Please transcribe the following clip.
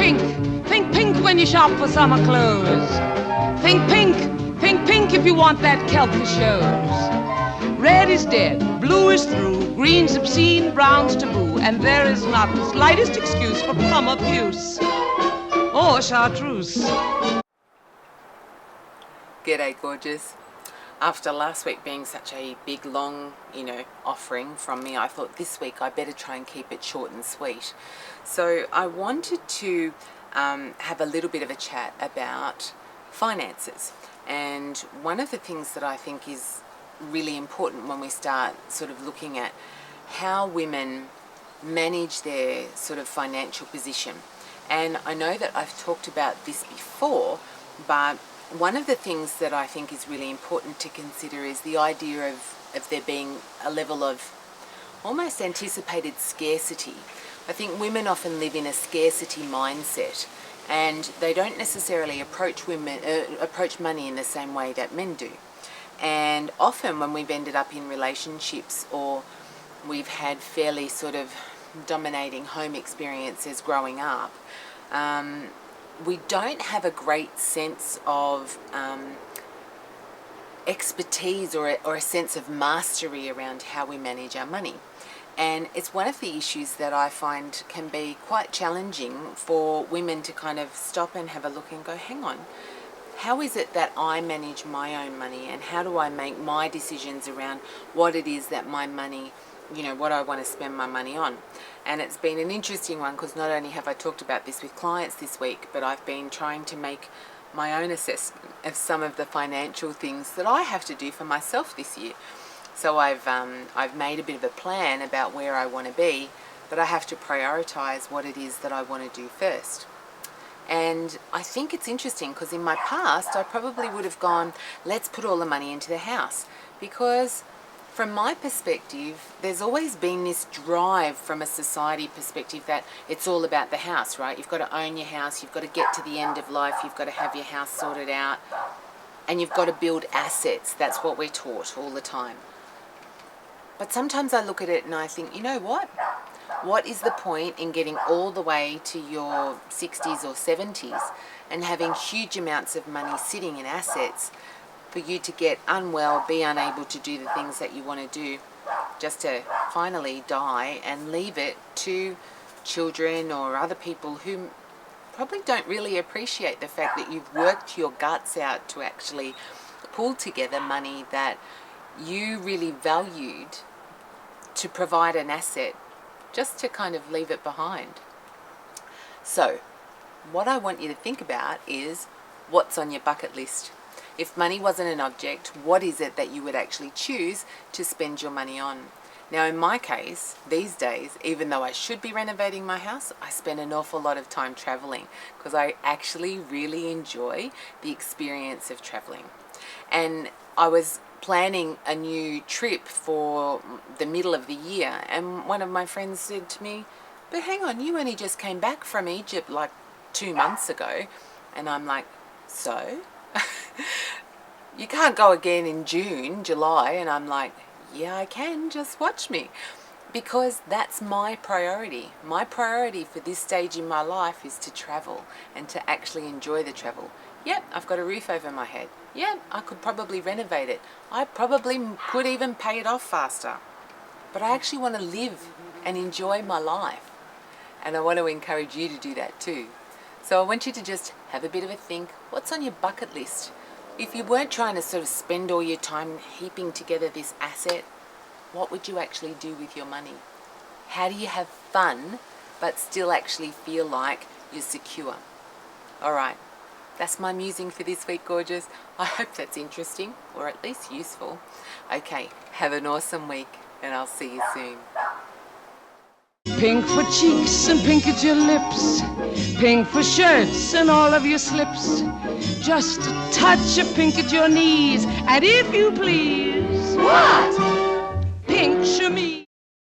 pink. Think pink when you shop for summer clothes. Think pink. Think pink if you want that kelp that shows. Red is dead, blue is through, green's obscene, brown's taboo, and there is not the slightest excuse for plum abuse or chartreuse. G'day gorgeous. After last week being such a big long, offering from me, I thought this week I better try and keep it short and sweet. So I wanted to have a little bit of a chat about finances. And one of the things that I think is really important when we start sort of looking at how women manage their sort of financial position. And I know that I've talked about this before, but one of the things that I think is really important to consider is the idea of there being a level of almost anticipated scarcity. I think women often live in a scarcity mindset, and they don't necessarily approach money in the same way that men do. And often when we've ended up in relationships or we've had fairly sort of dominating home experiences growing up, we don't have a great sense of expertise or a sense of mastery around how we manage our money. And it's one of the issues that I find can be quite challenging for women to kind of stop and have a look and go, hang on, how is it that I manage my own money, and how do I make my decisions around what it is that my money, what I want to spend my money on? And it's been an interesting one because not only have I talked about this with clients this week, but I've been trying to make my own assessment of some of the financial things that I have to do for myself this year. So I've made a bit of a plan about where I want to be, but I have to prioritize what it is that I want to do first. And I think it's interesting because in my past, I probably would have gone, let's put all the money into the house, because from my perspective, there's always been this drive from a society perspective that it's all about the house, right? You've got to own your house, you've got to get to the end of life, you've got to have your house sorted out, and you've got to build assets. That's what we're taught all the time. But sometimes I look at it and I think, you know what? What is the point in getting all the way to your 60s or 70s and having huge amounts of money sitting in assets for you to get unwell, be unable to do the things that you want to do, just to finally die and leave it to children or other people who probably don't really appreciate the fact that you've worked your guts out to actually pull together money that you really valued to provide an asset, just to kind of leave it behind. So what I want you to think about is what's on your bucket list. If money wasn't an object, what is it that you would actually choose to spend your money on? Now in my case, these days, even though I should be renovating my house, I spend an awful lot of time traveling because I actually really enjoy the experience of traveling. And I was planning a new trip for the middle of the year, and one of my friends said to me, but hang on, you only just came back from Egypt like 2 months ago. And I'm like, so? You can't go again in June, July. And I'm like, yeah, I can, just watch me. Because that's my priority. My priority for this stage in my life is to travel and to actually enjoy the travel. Yep, I've got a roof over my head. Yep, I could probably renovate it. I probably could even pay it off faster. But I actually want to live and enjoy my life. And I want to encourage you to do that too. So I want you to just have a bit of a think. What's on your bucket list? If you weren't trying to sort of spend all your time heaping together this asset, what would you actually do with your money? How do you have fun but still actually feel like you're secure? All right. That's my musing for this week, gorgeous. I hope that's interesting, or at least useful. Okay, have an awesome week, and I'll see you soon. Pink for cheeks and pink at your lips, pink for shirts and all of your slips, just a touch of pink at your knees, and if you please, what? Pink chemise.